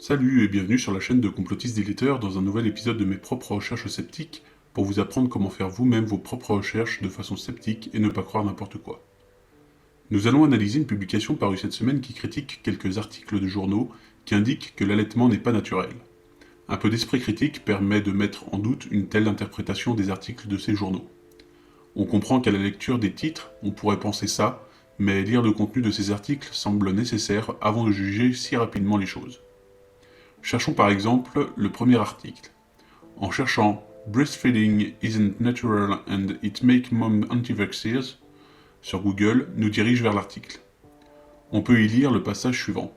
Salut et bienvenue sur la chaîne de Complotiste Déléteurs dans un nouvel épisode de mes propres recherches sceptiques pour vous apprendre comment faire vous-même vos propres recherches de façon sceptique et ne pas croire n'importe quoi. Nous allons analyser une publication parue cette semaine qui critique quelques articles de journaux qui indiquent que l'allaitement n'est pas naturel. Un peu d'esprit critique permet de mettre en doute une telle interprétation des articles de ces journaux. On comprend qu'à la lecture des titres, on pourrait penser ça, mais lire le contenu de ces articles semble nécessaire avant de juger si rapidement les choses. Cherchons par exemple le premier article. En cherchant Breastfeeding isn't natural and it makes mom anti-vaxxers sur Google, nous dirige vers l'article. On peut y lire le passage suivant.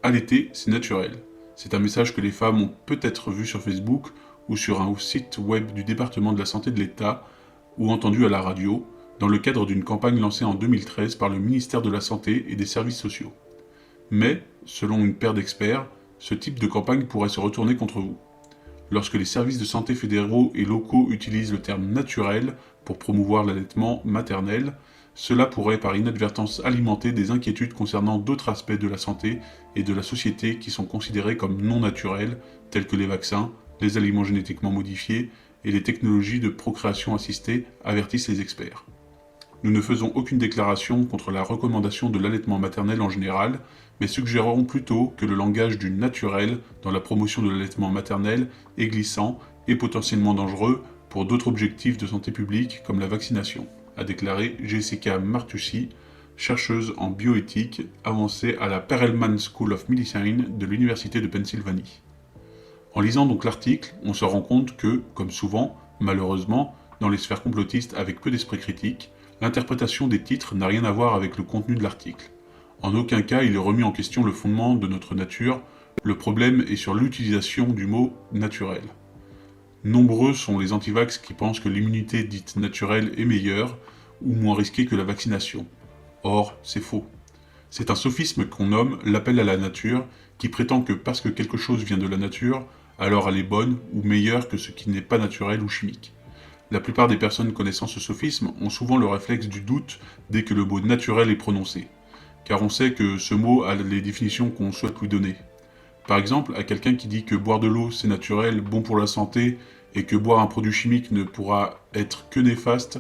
Allaiter, c'est naturel. C'est un message que les femmes ont peut-être vu sur Facebook ou sur un site web du département de la santé de l'État ou entendu à la radio dans le cadre d'une campagne lancée en 2013 par le ministère de la Santé et des Services sociaux. Mais, selon une paire d'experts, ce type de campagne pourrait se retourner contre vous. Lorsque les services de santé fédéraux et locaux utilisent le terme naturel pour promouvoir l'allaitement maternel, cela pourrait par inadvertance alimenter des inquiétudes concernant d'autres aspects de la santé et de la société qui sont considérés comme non naturels, tels que les vaccins, les aliments génétiquement modifiés et les technologies de procréation assistée, avertissent les experts. Nous ne faisons aucune déclaration contre la recommandation de l'allaitement maternel en général, mais suggérons plutôt que le langage du naturel dans la promotion de l'allaitement maternel est glissant et potentiellement dangereux pour d'autres objectifs de santé publique comme la vaccination, a déclaré Jessica Martussi, chercheuse en bioéthique avancée à la Perelman School of Medicine de l'Université de Pennsylvanie. En lisant donc l'article, on se rend compte que, comme souvent, malheureusement, dans les sphères complotistes avec peu d'esprit critique, l'interprétation des titres n'a rien à voir avec le contenu de l'article. En aucun cas il est remis en question le fondement de notre nature, le problème est sur l'utilisation du mot « naturel ». Nombreux sont les antivax qui pensent que l'immunité dite naturelle est meilleure ou moins risquée que la vaccination. Or, c'est faux. C'est un sophisme qu'on nomme l'appel à la nature, qui prétend que parce que quelque chose vient de la nature, alors elle est bonne ou meilleure que ce qui n'est pas naturel ou chimique. La plupart des personnes connaissant ce sophisme ont souvent le réflexe du doute dès que le mot naturel est prononcé, car on sait que ce mot a les définitions qu'on souhaite lui donner. Par exemple, à quelqu'un qui dit que boire de l'eau c'est naturel, bon pour la santé, et que boire un produit chimique ne pourra être que néfaste,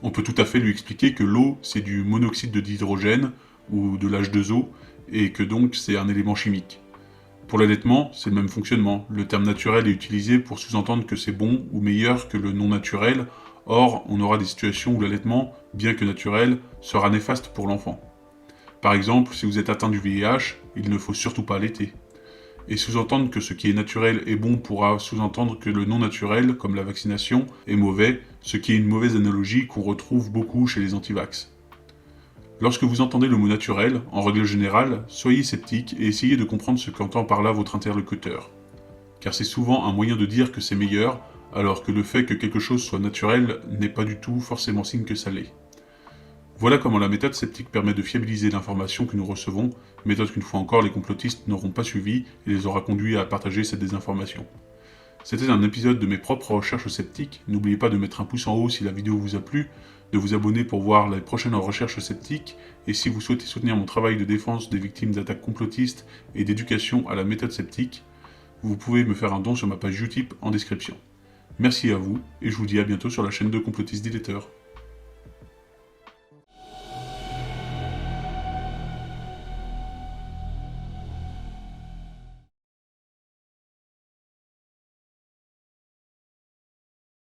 on peut tout à fait lui expliquer que l'eau c'est du monoxyde d'hydrogène ou de l'H2O, et que donc c'est un élément chimique. Pour l'allaitement, c'est le même fonctionnement. Le terme naturel est utilisé pour sous-entendre que c'est bon ou meilleur que le non naturel. Or, on aura des situations où l'allaitement, bien que naturel, sera néfaste pour l'enfant. Par exemple, si vous êtes atteint du VIH, il ne faut surtout pas allaiter. Et sous-entendre que ce qui est naturel est bon pourra sous-entendre que le non naturel, comme la vaccination, est mauvais, ce qui est une mauvaise analogie qu'on retrouve beaucoup chez les antivax. Lorsque vous entendez le mot naturel, en règle générale, soyez sceptique et essayez de comprendre ce qu'entend par là votre interlocuteur. Car c'est souvent un moyen de dire que c'est meilleur, alors que le fait que quelque chose soit naturel n'est pas du tout forcément signe que ça l'est. Voilà comment la méthode sceptique permet de fiabiliser l'information que nous recevons, méthode qu'une fois encore les complotistes n'auront pas suivie et les aura conduits à partager cette désinformation. C'était un épisode de mes propres recherches sceptiques, n'oubliez pas de mettre un pouce en haut si la vidéo vous a plu, de vous abonner pour voir les prochaines recherches sceptiques, et si vous souhaitez soutenir mon travail de défense des victimes d'attaques complotistes et d'éducation à la méthode sceptique, vous pouvez me faire un don sur ma page Utip en description. Merci à vous, et je vous dis à bientôt sur la chaîne de Complotiste Déléteurs.